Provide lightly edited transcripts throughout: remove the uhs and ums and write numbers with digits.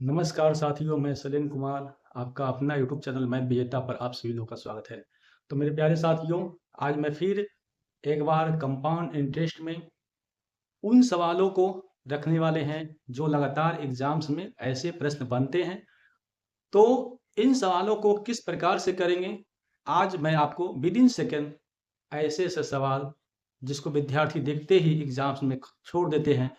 नमस्कार साथियों, मैं सलीम कुमार, आपका अपना यूट्यूब चैनल मैथ विजेता पर आप सभी लोगों का स्वागत है। तो मेरे प्यारे साथियों, आज मैं फिर एक बार कंपाउंड इंटरेस्ट में उन सवालों को रखने वाले हैं जो लगातार एग्जाम्स में ऐसे प्रश्न बनते हैं। तो इन सवालों को किस प्रकार से करेंगे, आज मैं आपको विद इन सेकेंड ऐसे ऐसे सवाल जिसको विद्यार्थी देखते ही एग्जाम्स में छोड़ देते हैं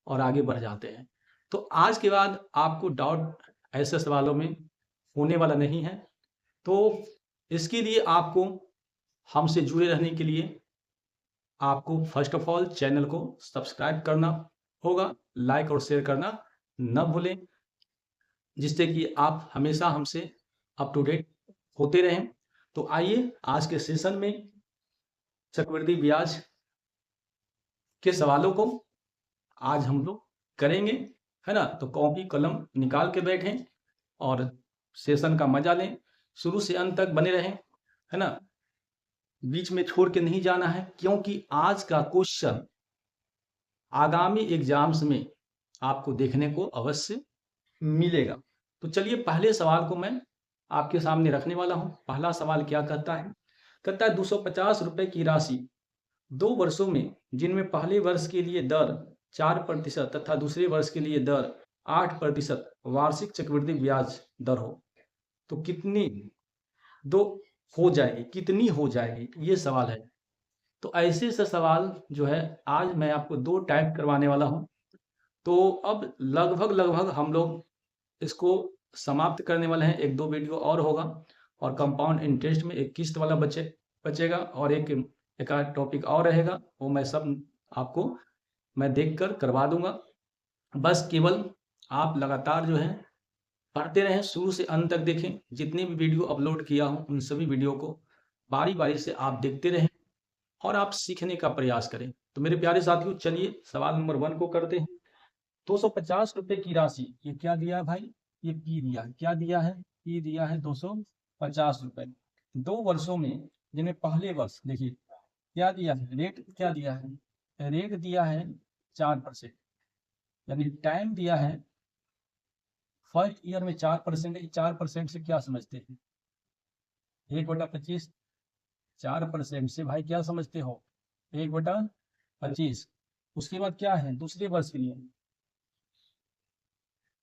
और आगे बढ़ जाते हैं। तो आज के बाद आपको डाउट ऐसे सवालों में होने वाला नहीं है। तो इसके लिए आपको हमसे जुड़े रहने के लिए आपको फर्स्ट ऑफ ऑल चैनल को सब्सक्राइब करना होगा, लाइक और शेयर करना न भूलें, जिससे कि आप हमेशा हमसे अप टू डेट होते रहें। तो आइए आज के सेशन में चक्रवृद्धि ब्याज के सवालों को आज हम लोग करेंगे, है ना। तो कॉपी कलम निकाल के बैठें और सेशन का मजा लें, शुरू से अंत तक बने रहें, है ना। बीच में छोड़ के नहीं जाना है, क्योंकि आज का क्वेश्चन आगामी एग्जाम्स में आपको देखने को अवश्य मिलेगा। तो चलिए पहले सवाल को मैं आपके सामने रखने वाला हूं। पहला सवाल क्या कहता है? कहता है 250 रुपए की राशि 2 वर्षों में, जिनमें पहले वर्ष के लिए दर 4% तथा दूसरे वर्ष के लिए दर 8% वार्षिक चक्रवृद्धि ब्याज दर हो, तो कितनी दो हो जाएगी, कितनी हो जाएगी, ये सवाल है। तो ऐसे ऐसे सवाल जो है आज मैं आपको 2 टाइप करवाने वाला हूं। तो अब लगभग लगभग हम लोग इसको समाप्त करने वाले हैं। 1-2 वीडियो और होगा और कंपाउंड इंटरेस्ट में एक किस्त वाला बचेगा और एक आध टॉपिक और रहेगा, वो मैं सब आपको मैं देखकर करवा दूंगा। बस केवल आप लगातार जो है पढ़ते रहें, शुरू से अंत तक देखें। जितने भी वीडियो अपलोड किया हूं उन सभी वीडियो को बारी बारी से आप देखते रहें और आप सीखने का प्रयास करें। तो मेरे प्यारे साथियों, चलिए सवाल नंबर 1 को करते हैं। 250 रुपए की राशि, ये क्या दिया है भाई? ये पी दिया है। क्या दिया है? पी दिया है 250 रुपए 2 वर्षों में, जिन्हें पहले वर्ष देखिए क्या दिया है, रेट क्या दिया है, रेट दिया है 4%, यानी टाइम दिया है फर्स्ट ईयर में 4%। 4% से क्या समझते हैं? 1/25। 4% से भाई क्या समझते हो? 1/25। उसके बाद क्या है दूसरे वर्ष के लिए?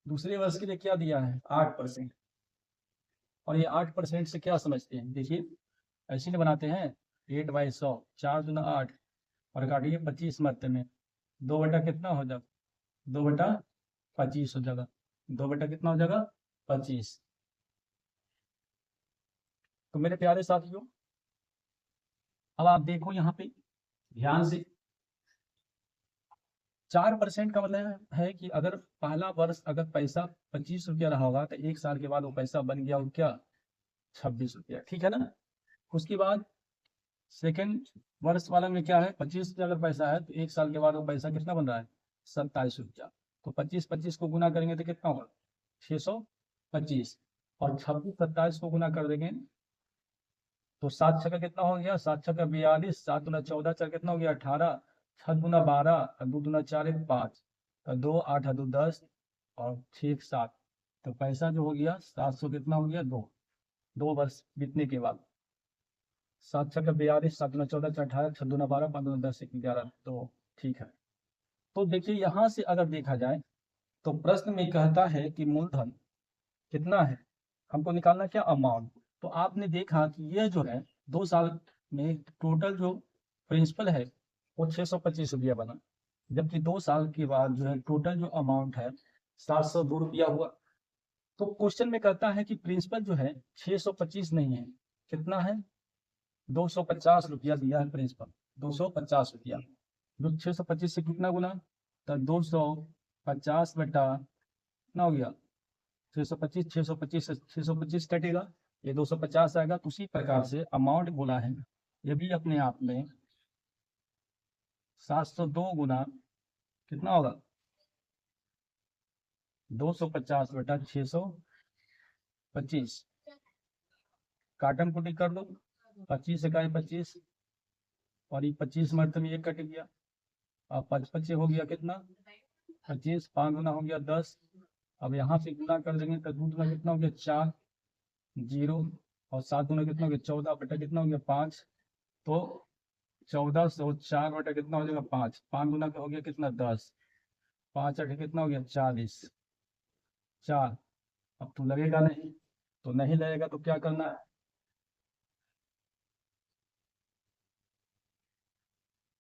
दूसरे वर्ष के लिए क्या दिया है? 8%। और ये 8% से क्या समझते हैं? देखिए ऐसे नहीं बनाते हैं, 8/100, 4×8 और काटिए 25 मरते में, 2 बटा कितना हो जाएगा? 2/25 हो जाएगा। 2 बटा कितना हो जाएगा? 25। तो मेरे प्यारे साथियों, अब आप देखो यहाँ पे ध्यान से, 4% का मतलब है कि अगर पहला वर्ष अगर पैसा 25 रुपया रहा होगा तो 1 साल के बाद वो पैसा बन गया वो क्या? 26 रुपया, ठीक है ना। उसके बाद सेकेंड वर्ष वाला में क्या है? 25 रुपया अगर पैसा है तो 1 साल के बाद वो पैसा कितना बन रहा है? 27 रुपया। तो 25-25 को गुना करेंगे तो कितना होगा? 625। और 26-27 को गुना कर देंगे तो 7 छक्का कितना हो गया? 7 छक्का 42, 7×14 चार कितना हो गया? 18, 6×12 और 2×4 5, तो 2 8 2 10 और 6 7, तो पैसा जो हो गया 700 कितना हो गया? 2 वर्ष बीतने के बाद। 7 छक्का 42, 7×14 चार 18, 6×2 12, 5×10 11, तो ठीक है। तो देखिए यहाँ से अगर देखा जाए तो प्रश्न में कहता है कि मूलधन कितना है, हमको निकालना क्या? अमाउंट। तो आपने देखा कि ये जो है 2 साल में टोटल जो प्रिंसिपल है वो 625 रुपया बना, जबकि 2 साल के बाद जो है टोटल जो अमाउंट है 702 रुपया हुआ। तो क्वेश्चन में कहता है कि प्रिंसिपल जो है 625 नहीं है, कितना है? 250 रुपया दिया है प्रिंसिपल, 250 रुपया। जो 625 से कितना गुना? तो 250 बटा कितना हो गया? 625, 625 से 625 कटेगा, ये 250 आएगा। तो उसी प्रकार से अमाउंट बोला है, ये भी अपने आप में 702 गुना कितना होगा? 250 बटा 625, काटन कुटी कर लो, 25 इकाई 25 और ये 25 मरतब में ये कट गया, अब 5 5 हो गया कितना? 25, 5 गुना हो गया 10 अब यहाँ से गुना कर देंगे तो 2 गुना कितना हो गया 4, 0 और 7 गुना कितना हो गया 14 बटा कितना हो गया 5, तो 1404 बटा कितना हो जाएगा 5, 5 गुना का हो गया कितना 10, 5 8 कितना हो गया 40, 4। अब तो लगेगा नहीं, तो नहीं लगेगा तो क्या करना है,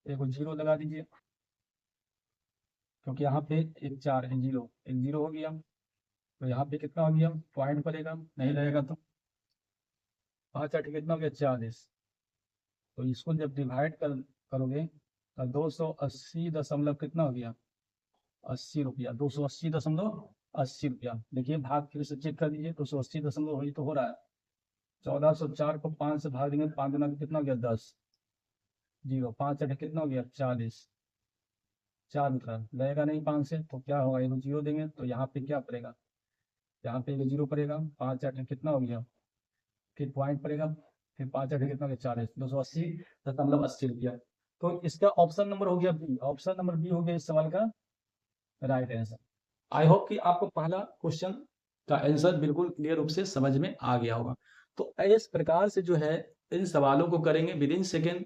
एक 0 लगा दीजिए, क्योंकि यहाँ पे एक 4 है, 0 एक 0 हो गया, तो यहाँ पे कितना हो गया पॉइंट पड़ेगा, नहीं लगेगा तो 5 8 कितना हो गया 40, तो इसको जब डिवाइड करोगे तो 280 दशमलव कितना हो गया 80 रुपया, 280.80 रुपया। देखिए भाग फिर से चेक कर दीजिए, 280 वही तो हो रहा है। 1404 को 5 से भाग देंगे, 5 गुना कितना हो गया 10, 0 5 8 कितना हो गया 40, 4 निकला, लगेगा नहीं 5 से, तो क्या होगा एक 0 देंगे तो यहाँ पे क्या पड़ेगा, यहाँ पे एक 0 पड़ेगा, 5 8 कितना हो गया, फिर पॉइंट पड़ेगा, फिर 5 8 कितना हो गया 40, 280.80 रुपया। तो इसका ऑप्शन नंबर हो गया बी, ऑप्शन नंबर बी हो गया इस सवाल का राइट आंसर। आई होप कि आपको पहला क्वेश्चन का आंसर बिल्कुल क्लियर रूप से समझ में आ गया होगा। तो इस प्रकार से जो है इन सवालों को करेंगे विद इन सेकेंड,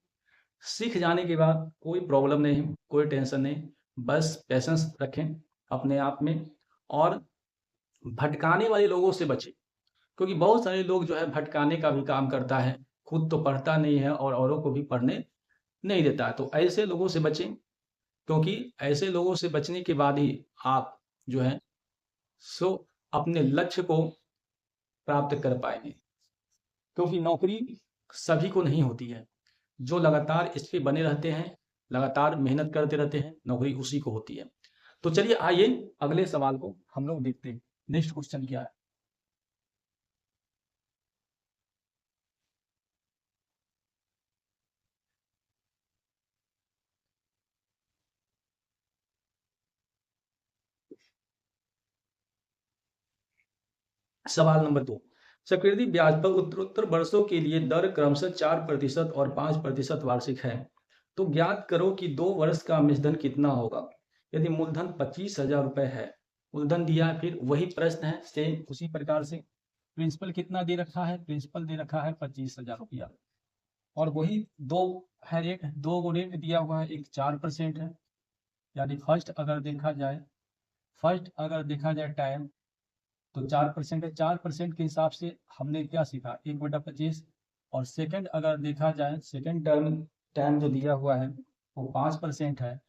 सीख जाने के बाद कोई प्रॉब्लम नहीं, कोई टेंशन नहीं, बस पेशेंस रखें अपने आप में और भटकाने वाले लोगों से बचें, क्योंकि बहुत सारे लोग जो है भटकाने का भी काम करता है, खुद तो पढ़ता नहीं है और औरों को भी पढ़ने नहीं देता है। तो ऐसे लोगों से बचें, क्योंकि ऐसे लोगों से बचने के बाद ही आप जो है सो अपने लक्ष्य को प्राप्त कर पाएंगे, क्योंकि नौकरी सभी को नहीं होती है, जो लगातार इस पे बने रहते हैं, लगातार मेहनत करते रहते हैं, नौकरी उसी को होती है। तो चलिए आइए अगले सवाल को हम लोग देखते हैं। नेक्स्ट क्वेश्चन क्या है, सवाल नंबर 2, चक्रवृद्धि ब्याज पर उत्तरोत्तर वर्षों के लिए दर क्रमशः 4% और 5% वार्षिक है, तो ज्ञात करो कि 2 वर्ष का मूलधन कितना होगा। यदि मूलधन 25,000 रुपए है, मूलधन दिया है, फिर वही प्रश्न है सेम उसी प्रकार से, प्रिंसिपल कितना दे रखा है, प्रिंसिपल दे रखा है 25,000 रुपया, और वही दो है, एक 2 गुणे में दिया हुआ है, एक 4% है, यानी फर्स्ट अगर देखा जाए टाइम तो 4% है, 4% के हिसाब से हमने क्या सीखा 1/25, और सेकंड अगर देखा जाए सेकंड टाइम जो दिया हुआ है वो 5% है,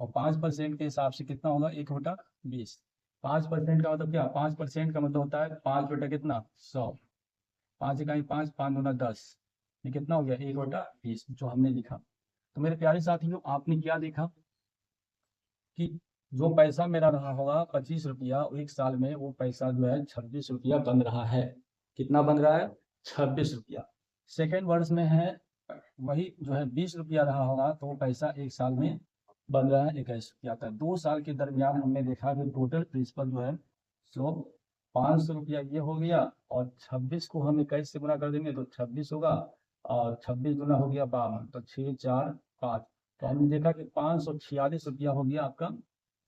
और 5% के हिसाब से कितना होगा 1/20। 5% का मतलब क्या, 5% का मतलब होता है 5 बटा कितना 100, 5 इकाई 5, 5 गुना 10, ये कितना हो गया 1/20 जो हमने लिखा। तो मेरे प्यारे साथियों आपने क्या देखा कि जो पैसा मेरा रहा होगा 25 रुपया, एक साल में वो पैसा जो है 26 रुपया बन रहा है। कितना बन रहा है 26 रुपया। सेकेंड वर्ष में है वही जो है 20 रुपया रहा होगा, तो वो पैसा एक साल में बन रहा है 21 रुपया का। 2 साल के दरमियान हमने देखा कि टोटल प्रिंसिपल जो है सो 500 रुपया ये हो गया, और 26 को हम 21 से गुना कर देंगे तो 26 होगा, और 26 गुना हो गया 52, तो 6 4 5, तो हमने देखा कि 546 रुपया हो गया आपका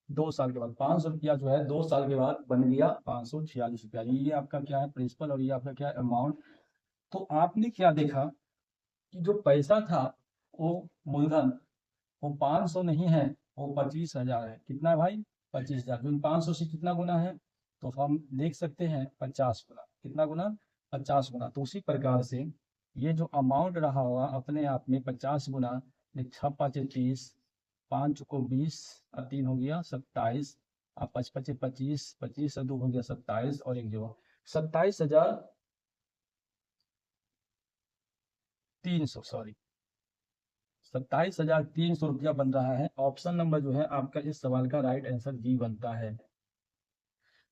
2 साल के बाद। 500 रुपया जो है 2 साल के बाद बन गया 546 रुपया। ये आपका क्या है प्रिंसिपल, और ये आपका क्या अमाउंट। तो आपने क्या देखा कि जो पैसा था वो मूलधन वो 500 नहीं है, वो 25,000 है। कितना है भाई 25,000, जो 500 से कितना गुना है, तो हम देख सकते हैं 50 गुना। कितना गुना 50 गुना। तो उसी प्रकार से ये जो अमाउंट रहा होगा अपने आप में 50 गुना, 6 5 30, 5 को 20 और 3 हो गया 27, और 5 5 25, 25 और 2 हो गया 27, और एक जो 27,300 सॉरी 27,300 रुपया बन रहा है। ऑप्शन नंबर जो है आपका इस सवाल का राइट आंसर जी बनता है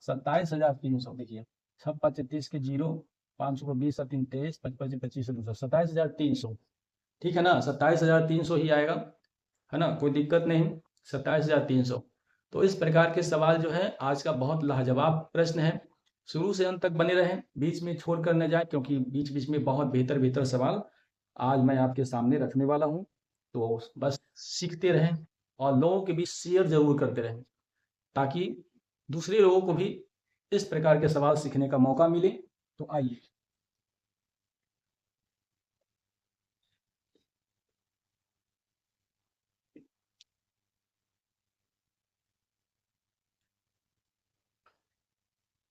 27,300। देखिए 6 5 30 के 0, 5 को 20 और 3 23, 5 5 25 200, 27,300। ठीक है ना, 27,300 ही आएगा, है ना, कोई दिक्कत नहीं, 27,300। तो इस प्रकार के सवाल जो है आज का बहुत लाजवाब प्रश्न है। शुरू से अंत तक बने रहें, बीच में छोड़ कर न जाए, क्योंकि बीच बीच में बहुत बेहतर सवाल आज मैं आपके सामने रखने वाला हूँ। तो बस सीखते रहें और लोगों के बीच शेयर जरूर करते रहें, ताकि दूसरे लोगों को भी इस प्रकार के सवाल सीखने का मौका मिले तो आइए।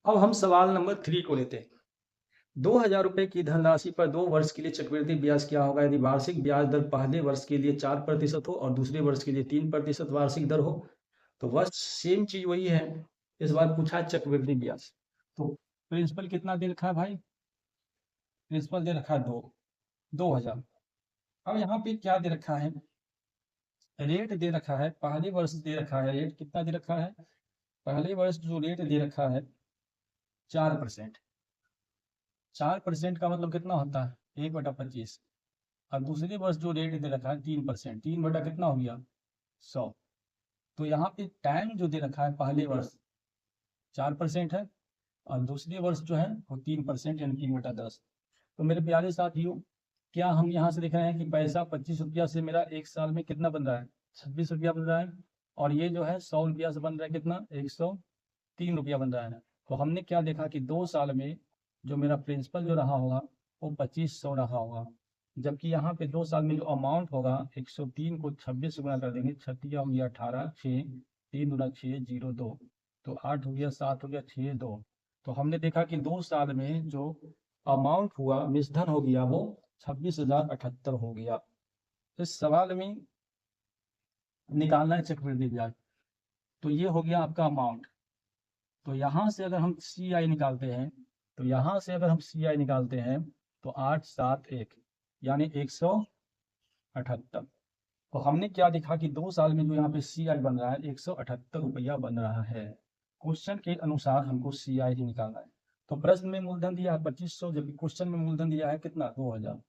अब हम सवाल नंबर 3 को लेते हैं। 2000 रुपए की धनराशि पर 2 वर्ष के लिए चक्रवृद्धि ब्याज क्या होगा यदि वार्षिक ब्याज दर पहले वर्ष के लिए 4% हो और दूसरे वर्ष के लिए 3% वार्षिक दर हो। तो बस सेम चीज वही है, इस बार पूछा है चक्रवृद्धि ब्याज। तो प्रिंसिपल कितना दे रखा है भाई? प्रिंसिपल दे रखा है 2000। अब यहाँ पे क्या दे रखा है? रेट दे रखा है, पहले वर्ष दे रखा है, रेट कितना दे रखा है? पहले वर्ष जो रेट दे रखा है 4%। 4% का मतलब कितना होता है? 1/25। और दूसरे वर्ष जो रेट दे रखा है 3%, 3 बटा कितना हो गया? 100। तो यहाँ पे टाइम जो दे रखा है पहले वर्ष 4% है और दूसरे वर्ष जो है वो 3% यानी 3/10। तो मेरे प्यारे साथियों, क्या हम यहाँ से देख रहे हैं कि पैसा 25 रुपया से मेरा एक साल में कितना बन रहा है? 26 रुपया बन रहा है। और ये जो है 100 रुपया से बन रहा है कितना? 103 रुपया बन रहा है। तो हमने क्या देखा कि 2 साल में जो मेरा प्रिंसिपल जो रहा होगा वो 2500 रहा होगा, जबकि यहाँ पे 2 साल में जो अमाउंट होगा 103 को 26 से गुणा कर देंगे, 36 हो गया 18, 6 3 गुना 6 0 2, तो 8 हो गया 7 हो गया 6 2। तो हमने देखा कि 2 साल में जो अमाउंट हुआ मिसधन हो गया वो 26,078 हो गया। इस सवाल में निकालना है चक्रवृद्धि ब्याज। तो ये हो गया आपका अमाउंट। तो यहाँ से अगर हम सी आई निकालते हैं, तो यहाँ से अगर हम सी आई निकालते हैं तो 871 यानी 178। तो हमने क्या देखा कि 2 साल में जो यहाँ पे सी आई बन रहा है 178 रुपया बन रहा है। क्वेश्चन के अनुसार हमको सी आई ही निकालना है। तो प्रश्न में मूलधन दिया है 2500, जबकि क्वेश्चन में मूलधन दिया है कितना? 2000।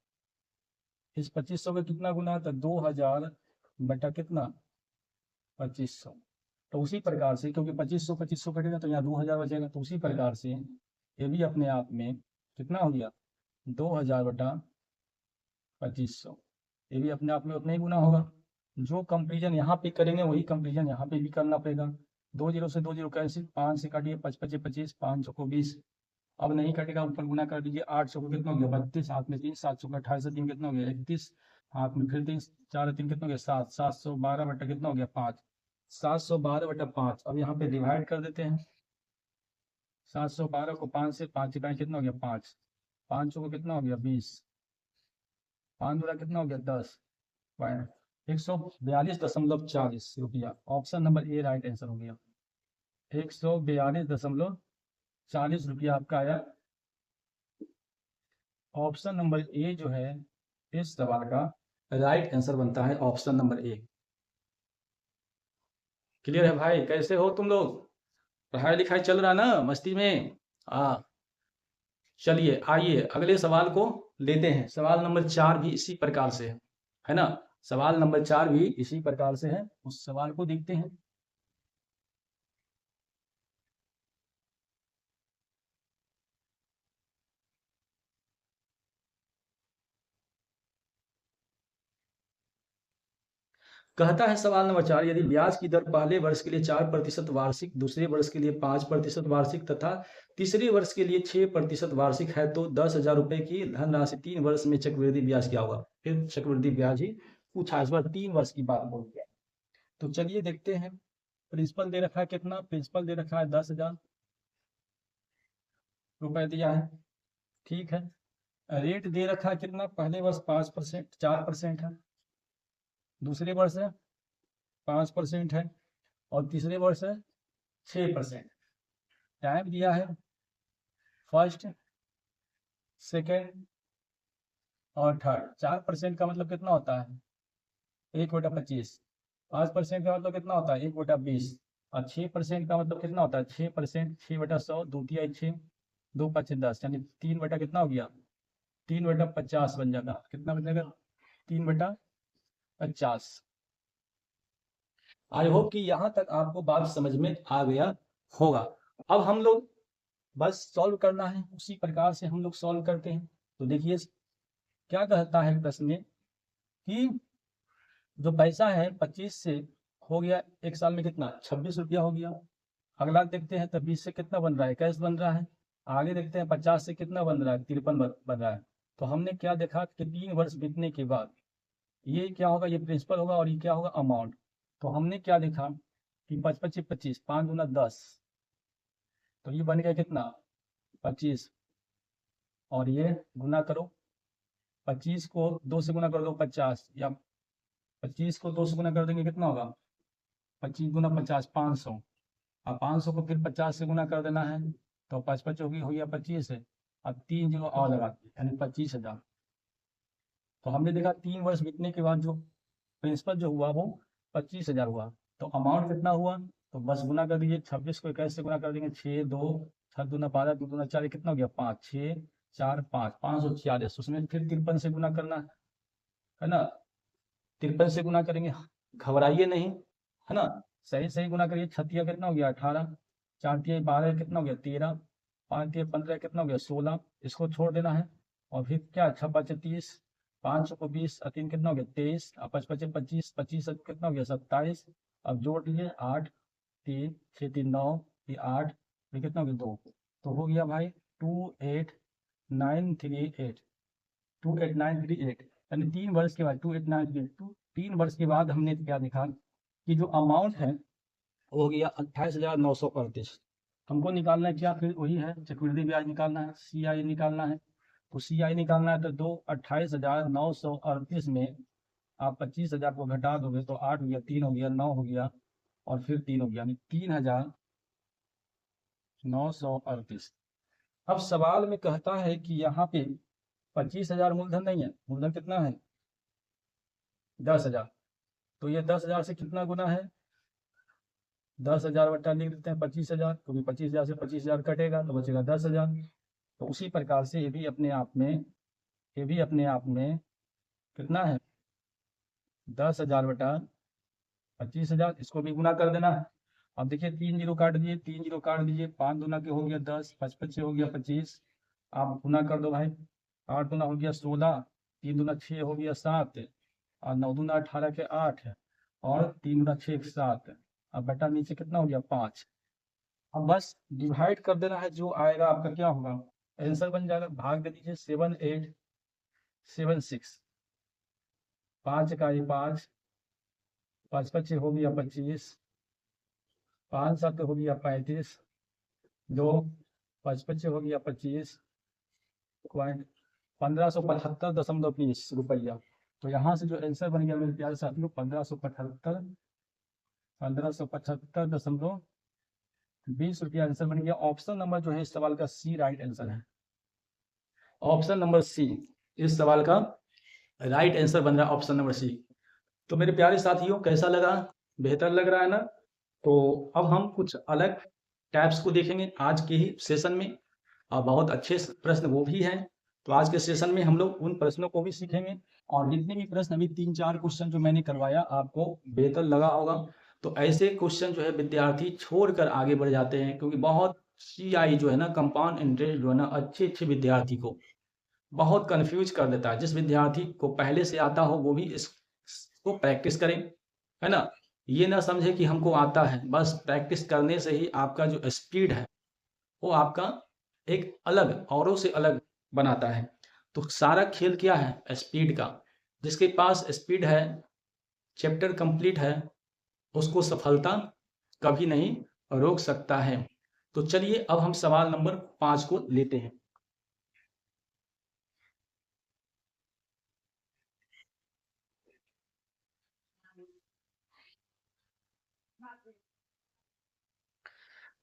इस 2500 का कितना गुना है? तो 2000 बटा कितना? 2500। तो उसी प्रकार से, क्योंकि 2500 कटेगा तो यहाँ 2000 बचेगा, तो उसी प्रकार से ये भी अपने आप में कितना हो गया? 2000 बटा 2500। ये भी अपने आप में उतना ही गुना होगा। जो कंपेरिजन यहाँ पे करेंगे वही कंपेरिजन यहाँ पे भी करना पड़ेगा। 2 जीरो से 2 जीरो कैसे? 5 से काटिए, 5 25 25, 5 को 20। अब नहीं कटेगा, ऊपर गुना कर दीजिए। 800 को कितना हो गया? 32, हाथ में 3, 700 का 28 से 3 कितना हो गया? 31, हाथ में फिर 3, 4 3 कितना हो गया? 7, 712 बटा कितना हो गया? 5, 712 बटा 5। अब यहाँ पे डिवाइड कर देते हैं। 712 को 5 से, 5 डिवाइड कितना हो गया? 5, 5 को कितना हो गया? 20, 5 बटा कितना हो गया? 10 पॉइंट 142.40 रुपया। Option number A right answer हो गया। 142.40 रुपया आपका आया। ऑप्शन नंबर ए जो है इस सवाल का राइट आंसर बनता है, ऑप्शन नंबर ए। क्लियर है भाई? कैसे हो तुम लोग? पढ़ाई लिखाई चल रहा ना मस्ती में? हाँ, चलिए आइए अगले सवाल को लेते हैं। सवाल नंबर 4 भी इसी प्रकार से है ना? सवाल नंबर 4 भी इसी प्रकार से है, उस सवाल को देखते हैं। कहता है सवाल नंबर 4, यदि ब्याज की दर पहले वर्ष के लिए 4% वार्षिक, दूसरे वर्ष के लिए 5% वार्षिक तथा तीसरे वर्ष के लिए 6% वार्षिक है तो 10,000 रुपए की धनराशि 3 वर्ष में चक्रवृद्धि ब्याज क्या होगा? फिर चक्रवृद्धि ब्याज ही पूछा, इस बार 3 वर्ष की बात बोल दिया। तो चलिए देखते हैं। प्रिंसिपल दे रखा है कितना? प्रिंसिपल दे रखा है 10,000 रुपए दिया है, ठीक है। रेट दे रखा है कितना? पहले वर्ष 5%, 4% है, दूसरे वर्ष है 5% है और तीसरे वर्ष है 6%। टाइम दिया है फर्स्ट, सेकेंड और थर्ड। 4% का मतलब कितना होता है? 1/25। 5% का मतलब कितना होता है? 1/20। और 6% का मतलब कितना होता है? 6%, 6/100, 2 तिहाई 6, 2 5 10, यानी 3 बटा कितना हो गया? 3/50 बन जाएगा। कितना बन जाएगा? 3/50। आई होप कि यहाँ तक आपको बात समझ में आ गया होगा। अब हम लोग बस सॉल्व करना है, उसी प्रकार से हम लोग सॉल्व करते हैं। तो देखिए क्या कहता है प्रश्न में कि जो पैसा है 25 से हो गया एक साल में कितना? 26 रुपया हो गया। अगला देखते हैं तो 20 से कितना बन रहा है, 21 बन रहा है। आगे देखते हैं 50 से कितना बन रहा है, 53 बन रहा है। तो हमने क्या देखा कि 3 वर्ष बीतने के बाद ये क्या होगा, ये प्रिंसिपल होगा और ये क्या होगा, अमाउंट। तो हमने क्या देखा कि 5 25 25, 5 दूना 10, तो ये बन गया कितना 25, और ये गुना करो 25 को 2 से गुना कर दो 50, या 25 को 2 से गुना कर देंगे कितना होगा 25 गुना 50 500, अब 500 को फिर 50 से गुना कर देना है, तो 5 5 हो गया 25 है। अब 3 जीरो और लगा दिए यानी 25,000। तो हमने देखा 3 वर्ष बीतने के बाद जो प्रिंसिपल जो हुआ वो 25,000 हुआ। तो अमाउंट कितना हुआ, तो बस गुना कर दीजिए, 26 को 21 से गुना कर देंगे 6 2 6 दूना 12 2 दूना 4, कितना हो गया 5 6 4 5 546। उसमें फिर 53 से गुना करना है ना, 53 से गुना करेंगे, घबराइए नहीं, है ना, सही सही गुना करिए। 6 कितना हो गया 18, 4 तिया 12 कितना हो गया 13, 5 तिया 15 कितना हो गया 16, इसको छोड़ देना है। और फिर क्या 6 5 30, 5 को 20, 3 कितना हो गया 23, 5 5 25, 25 कितना हो गया 27। अब जोड़ लीजिए 8 3 6 3 9, ये 8, ये कितना हो गया 2, तो हो गया भाई 28938, 28938। यानी 3 वर्ष के बाद 28938, 3 वर्ष के बाद हमने क्या देखा कि जो अमाउंट है वो हो गया 28,938। हमको निकालना है क्या, फिर वही है चक्रवृद्धि ब्याज निकालना है, CI निकालना है। तो CI निकालना है तो 28,938 में आप 25,000 को घटा दोगे तो 8 हो गया, 3 हो गया, 9 हो गया, और फिर 3 हो गया, यानी 3,938। अब सवाल में कहता है कि यहाँ पे 25,000 मूलधन नहीं है, मूलधन कितना है 10,000। तो ये 10,000 से कितना गुना है, 10,000 बटा लिख देते हैं 25,000, क्योंकि 25,000 से 25,000 कटेगा तो बचेगा 10,000। तो उसी प्रकार से ये भी अपने आप में कितना है 10,000 बटा 25,000, इसको भी गुना कर देना है। अब देखिए 3 जीरो काट दिए, 3 जीरो काट दीजिए, 5 दूना के हो गया 10, 5 5 हो गया 25, आप गुना कर दो भाई, 8 दूना हो गया 16, 3 दूना 6 हो गया 7, और 9 दूना 18 के 8, और 3 दूना 6 के 7। अब बेटा नीचे कितना हो गया 5। अब बस डिवाइड कर देना है, जो आएगा आपका क्या होगा आंसर बन जाएगा, भाग दे दीजिए 7876, 5 का 5, 5 5 हो गया 25, 5 7 हो गया 35, 2 5 5 हो गया 25, 1575.20 रुपया। तो यहाँ से जो आंसर बन गया मेरे प्यारे साथियों 1575.20 रुपया आंसर बन गया। ऑप्शन नंबर जो है इस सवाल का सी राइट आंसर है। ऑप्शन नंबर सी इस सवाल का राइट आंसर बन रहा है, ऑप्शन नंबर सी। तो मेरे प्यारे साथियों कैसा लगा, बेहतर लग रहा है ना। तो अब हम कुछ अलग टैब्स को देखेंगे आज के ही सेशन में, और बहुत अच्छे प्रश्न वो भी हैं। तो आज के सेशन में हम लोग उन प्रश्नों को भी सीखेंगे, और जितने भी प्रश्न अभी 3-4 क्वेश्चन जो मैंने करवाया आपको बेहतर लगा होगा। तो ऐसे क्वेश्चन जो है विद्यार्थी छोड़कर आगे बढ़ जाते हैं, क्योंकि बहुत CI जो है ना, कंपाउंड इंटरेस्ट जो है ना, अच्छे विद्यार्थी को बहुत कंफ्यूज कर देता है। जिस विद्यार्थी को पहले से आता हो वो भी इसको प्रैक्टिस करें, है ना। ये ना समझे कि हमको आता है, बस प्रैक्टिस करने से ही आपका जो स्पीड है वो आपका एक अलग औरों से अलग बनाता है। तो सारा खेल क्या है स्पीड का। जिसके पास स्पीड है, चैप्टर कंप्लीट है, उसको सफलता कभी नहीं रोक सकता है। तो चलिए अब हम सवाल नंबर 5 को लेते हैं।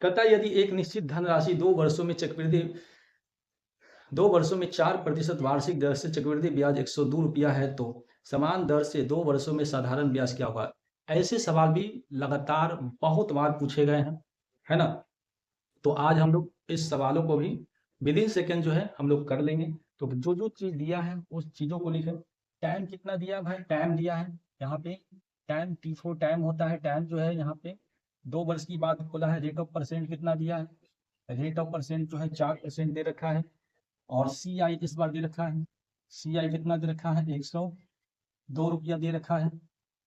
कहता है यदि एक निश्चित धनराशि 2 वर्षों में 4% वार्षिक दर से चक्रवृद्धि ब्याज 102 रुपया है, तो समान दर से 2 वर्षों में साधारण ब्याज क्या होगा। ऐसे सवाल भी लगातार बहुत बार पूछे गए हैं, है ना। तो आज हम लोग इस सवालों को भी विद इन सेकेंड जो है हम लोग कर लेंगे। तो जो चीज दिया है उस चीजों को लिखें। टाइम कितना दिया भाई, टाइम दिया है यहाँ पे, टाइम T4 टाइम होता है। टाइम जो है यहाँ पे 2 वर्ष की बात बोला है। रेट ऑफ परसेंट कितना दिया है, रेट ऑफ परसेंट जो है 4% दे रखा है। और CI इस बार दे रखा है, CI कितना दे रखा है 102 रुपया दे रखा है।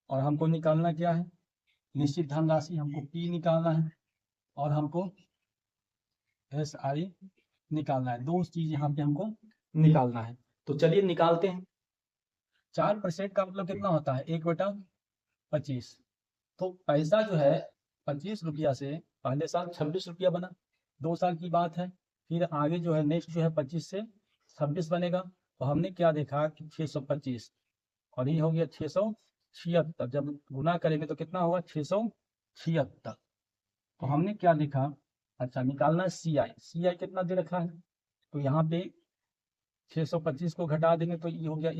और हमको निकालना क्या है, निश्चित धनराशि हमको P निकालना है। और हमको SI निकालना है। दो चीज यहाँ पे हमको निकालना है, तो चलिए निकालते हैं। 4% का मतलब कितना होता है? 1/25। तो पैसा जो है 25 रुपया से पहले साल 26 रुपया बना, 2 साल की बात है। फिर आगे जो है नेक्स्ट जो है 25 से 26 बनेगा। तो हमने क्या देखा कि 625 और ये हो गया 676। जब गुना करेंगे तो कितना होगा? 676। तो हमने क्या लिखा? अच्छा, निकालना है CI कितना दे रखा है? तो यहाँ पे 625 को घटा देंगे तो ये हो गया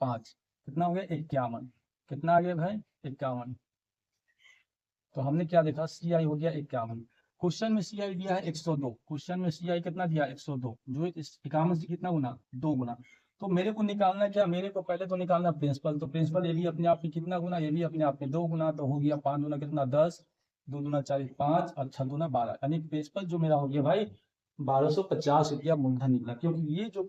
5, कितना हो गया? 51। कितना आ गया भाई? 51। तो हमने क्या देखा? CI हो गया 51। क्वेश्चन में CI दिया है 102। क्वेश्चन में CI कितना दिया? 102, जो इस 51 से कितना गुना? 2 गुना। तो मेरे को निकालना क्या? मेरे को पहले तो निकालना प्रिंसिपल। तो प्रिंसिपल ये भी अपने आप में कितना गुना? ये भी अपने आप में 2 गुना। तो हो गया 5 गुना कितना? 10, 2 गुना 4, 5 और 6 गुना 12, यानी प्रिंसिपल जो मेरा हो गया भाई 1250 रुपया मूलधन निकला। क्योंकि ये जो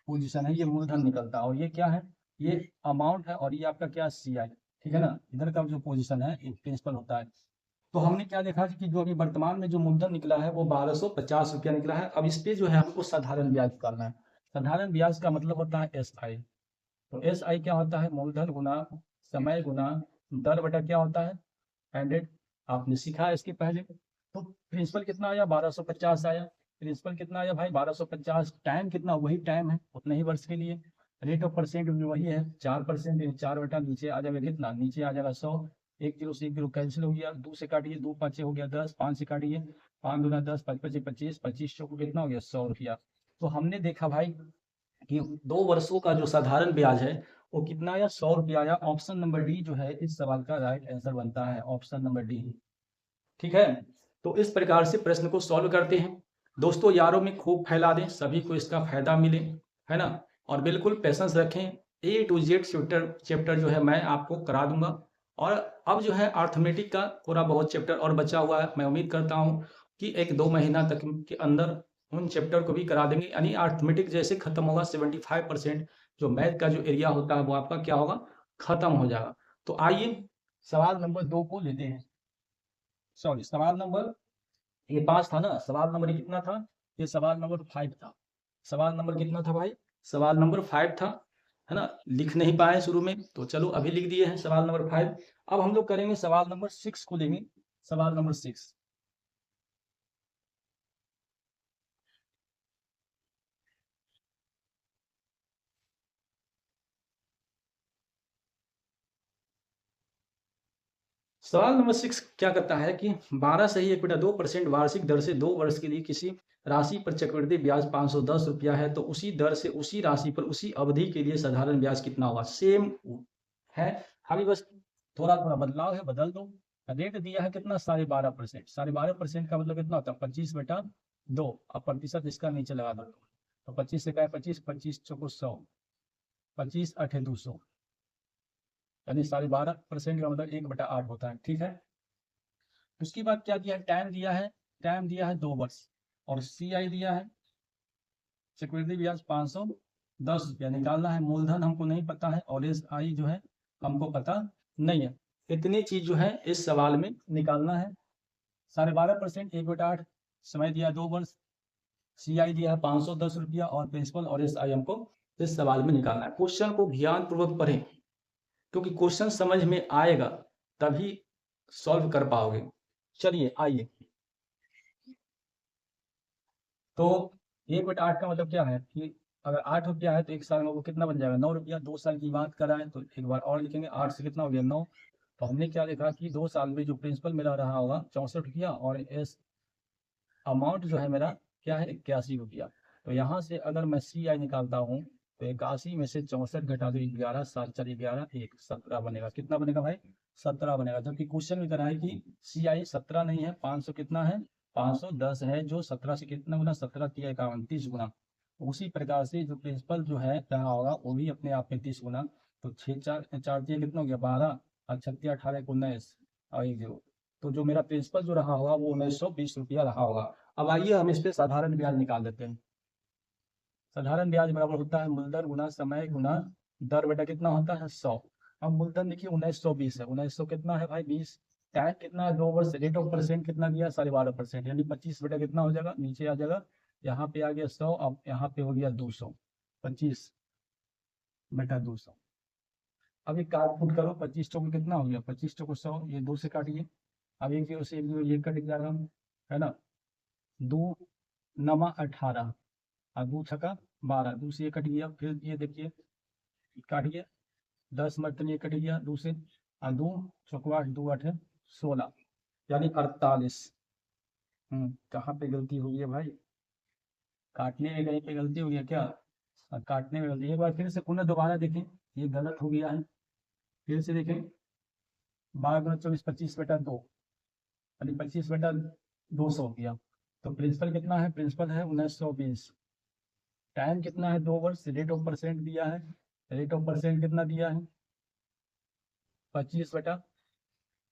पोजीशन है ये मूलधन निकलता है और ये क्या है? ये अमाउंट है और ये आपका क्या? CI, ठीक है ना। इधर का जो पोजीशन है ये प्रिंसिपल होता है। तो हमने क्या देखा कि जो अभी वर्तमान में जो मूलधन निकला है वो 1250 रुपया निकला है। अब इस पे जो है हमको साधारण ब्याज निकालना है। साधारण ब्याज का मतलब होता है SI। तो SI क्या होता है? मूलधन गुना समय गुना दर बटा क्या होता है? 100। आपने सीखा है इसके पहले। तो प्रिंसिपल कितना आया? 1250 आया। प्रिंसिपल कितना आया भाई? 1250। टाइम कितना? वही टाइम है उतने ही वर्ष के लिए। रेट ऑफ परसेंट भी वही है 4%। 4 बटा नीचे आ जाएगा कितना? नीचे आ जाएगा 100। 1 0 से 1 0 कैंसिल हो गया। 2 से काटिए, 2 5 हो गया 10। 5 से काटिए, 5 दूना 10, 5 5 25, 25 को कितना हो गया? 100 रुपया। तो हमने देखा भाई कि 2 वर्षों का जो साधारण ब्याज है वो कितना आया? 100 रुपया आया। ऑप्शन नंबर डी जो है इस सवाल का राइट आंसर बनता है, ऑप्शन नंबर डी। ठीक है, तो इस प्रकार से प्रश्न को सॉल्व करते हैं। दोस्तों यारों में खूब फैला दें, सभी को इसका फायदा मिले, है ना। और बिल्कुल पेशेंस रखें। A to Z चैप्टर जो है मैं आपको करा दूंगा। और अब जो है अर्थमेटिक का थोड़ा बहुत चैप्टर और बचा हुआ है। मैं उम्मीद करता हूँ कि 1-2 महीना तक के अंदर उन चैप्टर को भी करा देंगे। यानी अर्थमेटिक जैसे खत्म होगा 75% जो मैथ का जो एरिया होता है वो आपका क्या होगा? खत्म हो जाएगा। तो आइए सवाल नंबर 2 को लेते हैं। सॉरी, सवाल नंबर ये 5 था ना। सवाल नंबर कितना था? ये सवाल नंबर 5 था। सवाल नंबर कितना था भाई? सवाल नंबर 5 था, है ना। लिख नहीं पाए शुरू में, तो चलो अभी लिख दिए हैं सवाल नंबर 5। अब हम लोग करेंगे सवाल नंबर 6 को लेंगे। सवाल नंबर 6। सवाल नंबर 6 क्या करता है कि 12 सही 1/2% वार्षिक दर से 2 वर्ष के लिए किसी राशि पर चक्रवृद्धि ब्याज 510 रुपया है, तो उसी दर से उसी राशि पर उसी अवधि के लिए साधारण ब्याज कितना होगा? सेम है, अभी बस थोड़ा थोड़ा बदलाव है, बदल दो। रेट दिया है कितना? 12.5%। 12.5% का मतलब कितना होता है? 25/2। अब प्रतिशत इसका नीचे लगा दो। तो 25 से क्या है? 25, 25 चौको 100, 25 8 200, यानी 12.5% का मतलब 1/8 होता है। ठीक है, उसके बाद क्या दिया है? टाइम दिया है। टाइम दिया है 2 वर्ष। और CI दिया है चक्रवृद्धि ब्याज 510 रुपया। निकालना है। मूलधन हमको नहीं पता है और SI जो है हमको पता नहीं है। इतनी चीज जो है इस सवाल में निकालना है। 12.5%, 1/8। समय दिया 2 वर्ष। CI दिया है 510 रुपया और प्रिंसिपल और SI हमको इस सवाल में निकालना है। क्वेश्चन को ध्यान पूर्वक पढ़ें, क्योंकि क्वेश्चन समझ में आएगा तभी सॉल्व कर पाओगे। चलिए आइए। तो 1/8 का मतलब क्या है कि अगर 8 रुपया है तो 1 साल में वो कितना बन जाएगा? 9 रुपया। 2 साल की बात कराएं तो एक बार और लिखेंगे। 8 से कितना हो गया? 9। तो हमने क्या देखा कि 2 साल में जो प्रिंसिपल मेरा रहा होगा 64 रुपया और इस अमाउंट जो है मेरा क्या है? 81 रुपया। तो यहाँ से अगर मैं CI निकालता हूँ तो 81 में से 64 घटा दो 11, 7 4 11, 1 17 बनेगा। कितना बनेगा भाई? 17 बनेगा। जबकि क्वेश्चन में करा है कि CI 17 नहीं है, 500 कितना है? 510 है, जो 17 से कितना गुना? 17 3 51, 30 गुना। उसी प्रकार से जो प्रिंसिपल जो है रहा होगा वो भी अपने आप में 30 गुना। तो 6 4 4 कितना हो गया? 12 और 36 18 19 और 1 0। तो जो मेरा प्रिंसिपल जो रहा होगा वो 1920 रुपया रहा होगा। अब आइए हम इस पे साधारण ब्याज निकाल देते हैं। साधारण ब्याज बराबर होता है मूलधन गुना समय गुना दर बटा कितना होता है? 100। अब मूलधन देखिए 1920 है। 1900 कितना है भाई? 20। टाइम कितना है 2 वर्ष, रेट ऑफ परसेंट कितना दिया 12.5%, यानी 25 बटा कितना हो जाएगा, नीचे आ जाएगा, यहाँ पे आ गया 100, अब यहाँ पे हो गया 200, 25 बटा 200। अब ये काट फुट करो, 25 चौक कितना हो गया, 25 चौक 100, ये 2 से काटिए, अब एक 0 से एक 0 ये कट जाएगा, है ना, 2 नमा 18 और 2 छक्का 12, 2 से ये कट गया, फिर ये देखिए काटिए, 10 मरतन ये कट गया 2 से, और 2 चौकवा 2 8 16, यानी 48। कहाँ पे गलती हुई है भाई, काटने में कहीं पे गलती हो गया क्या, काटने में गलती, एक बार फिर से पुनः दोबारा देखें, ये गलत हो गया है, फिर से देखें, 12 24 25 बटा 2, यानी 25 बटा 200 हो गया। तो प्रिंसिपल कितना है, प्रिंसिपल है 1920, टाइम कितना है 2 वर्ष, रेट ऑफ परसेंट दिया है, रेट ऑफ परसेंट कितना दिया है 25 बटा,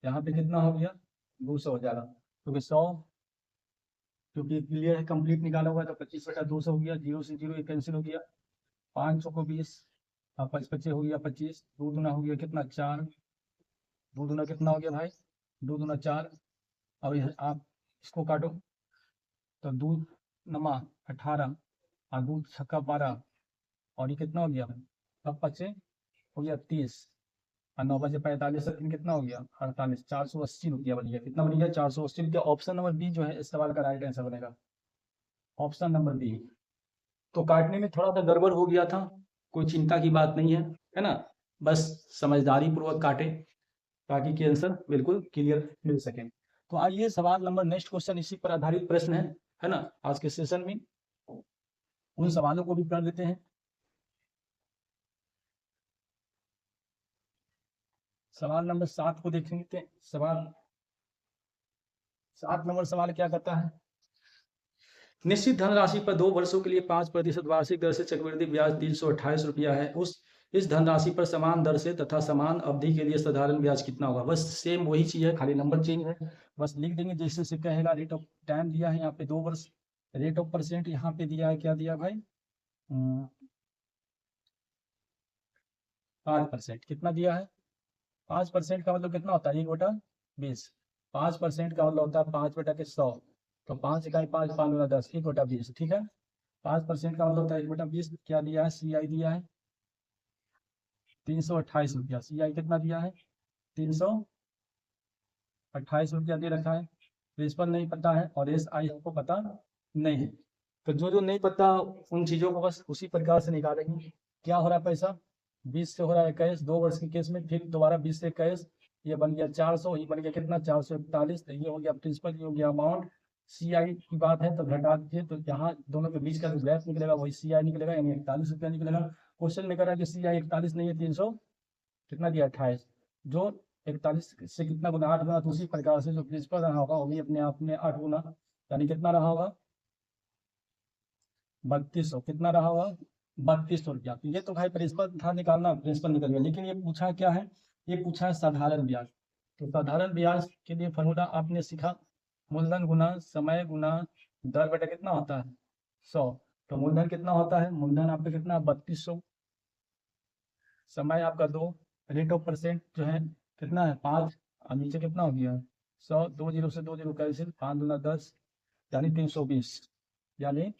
यहाँ पे कितना हो गया 200 हो जाएगा, क्योंकि 100, क्योंकि क्लियर है कंप्लीट निकाला हुआ है, तो 25 बटा 200 हो गया, 0 से 0 कैंसिल हो गया, 500 को 20, 5 25 हो गया 25, 2 दूना हो गया कितना 4, 2 दूना कितना हो गया भाई 2 दूना 4, अब आप इसको काटो, तो 2 नमा 18 और 2 छक्का 12, और ये कितना हो गया, अब 25 हो गया 30, और 9 बजे 45 दिन कितना हो गया 48, 480 रुपया बन गया, कितना बन गया 480 रुपया। ऑप्शन नंबर बी जो है इस सवाल का राइट आंसर बनेगा, ऑप्शन नंबर बी। तो काटने में थोड़ा सा गड़बड़ हो गया था, कोई चिंता की बात नहीं है ना, बस समझदारी पूर्वक काटे ताकि कि आंसर बिल्कुल क्लियर मिल सके। तो आइए सवाल नंबर, नेक्स्ट क्वेश्चन इसी पर आधारित प्रश्न है ना, आज के सेशन में उन सवालों को भी कर देते हैं। सवाल नंबर 7 को देखेंगे, सवाल 7 नंबर सवाल क्या कहता है, निश्चित धनराशि पर 2 वर्षों के लिए 5% वार्षिक दर से चक्रवृद्धि ब्याज 328 रुपया है, इस धनराशि पर समान दर से तथा समान अवधि के लिए साधारण ब्याज कितना होगा। बस सेम वही चीज है, खाली नंबर चेंज है, बस लिख देंगे जैसे से कहेगा। रेट ऑफ टाइम दिया है यहाँ पे 2 वर्ष, रेट ऑफ परसेंट यहाँ पे दिया है, क्या दिया भाई 5%, कितना दिया है 5% का मतलब कितना होता है 1/20, 5% का मतलब होता है 5 बटा के 100, तो 5 इकाई 5 5 गुना 10 1/20, ठीक है। 5% का मतलब होता है 1/20, क्या दिया है CI दिया है 328 रुपया, CI कितना दिया है 328 रुपया दे रखा है, प्रिंसिपल नहीं पता है और SI हमको पता नहीं है, तो जो नहीं पता उन चीजों को बस उसी प्रकार से निकालेंगे। क्या हो रहा है पैसा 20 से हो रहा है 21, 2 वर्ष के केस में, फिर दोबारा 20 से 21, ये बन गया 400, ये बन गया कितना 441, तो ये हो गया प्रिंसिपल, ये हो गया अमाउंट। CI की बात है तो घटा दीजिए, तो यहाँ दोनों के बीच का जो गैप निकलेगा वही CI निकलेगा, यानी 41 रुपया निकलेगा। क्वेश्चन में कह रहा है कि CI 41 नहीं है, 300 कितना दिया 28, जो 41 से कितना गुना 8 गुना, तो उसी प्रकार से जो प्रिंसिपल रहा होगा वो भी अपने आप में 8 गुना, यानी कितना रहा होगा 3200, कितना रहा होगा 3200 रुपया। तो ये तो भाई प्रिंसिपल था निकालना, प्रिंसिपल निकल गया, लेकिन ये पूछा क्या है, ये पूछा है साधारण ब्याज। तो साधारण ब्याज के लिए फॉर्मूला आपने सीखा, मूलधन गुना समय गुना दर बटा कितना होता है 100, तो मूलधन कितना होता है, मूलधन आपका कितना 3200, समय आपका 2, रेट ऑफ परसेंट जो है कितना है 5, और नीचे कितना हो गया 100, 2 0 से 2 0 कैंसिल, 5 दूना 10, यानी 320, यानी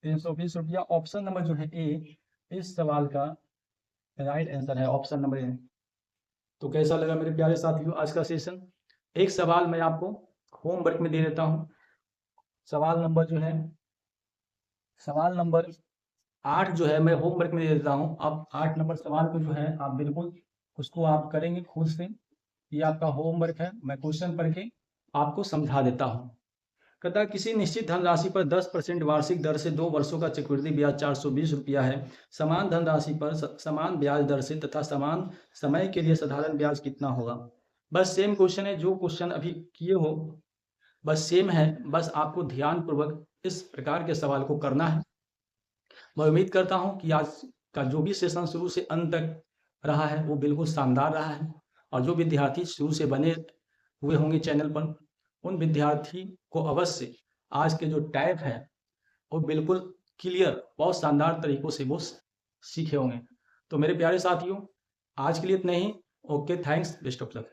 320 रुपया। ऑप्शन नंबर जो है ए इस सवाल का राइट आंसर है, ऑप्शन नंबर ए। तो कैसा लगा मेरे प्यारे साथियों आज का सेशन, एक सवाल मैं आपको होमवर्क में दे देता हूं, सवाल नंबर जो है, सवाल नंबर 8 जो है मैं होमवर्क में दे देता हूं। अब 8 नंबर सवाल को जो है आप बिल्कुल उसको आप करेंगे खुद से, ये आपका होमवर्क है, मैं क्वेश्चन पढ़ के आपको समझा देता हूं। कहता है किसी निश्चित धनराशि पर 10% वार्षिक दर से 2 वर्षों का चक्रवृद्धि ब्याज 420 रुपया है, समान धनराशि पर समान ब्याज दर से तथा समान समय के लिए साधारण ब्याज कितना होगा। बस सेम क्वेश्चन है, जो क्वेश्चन अभी किए हो बस सेम है, बस आपको ध्यान पूर्वक इस प्रकार के सवाल को करना है। मैं उम्मीद करता हूं कि आज का जो भी सेशन शुरू से अंत तक रहा है वो बिल्कुल शानदार रहा है, और जो विद्यार्थी शुरू से बने हुए होंगे चैनल पर, उन विद्यार्थी को अवश्य आज के जो टाइप है वो बिल्कुल क्लियर, बहुत शानदार तरीकों से वो सीखे होंगे। तो मेरे प्यारे साथियों आज के लिए इतना ही, okay, thanks, best of luck.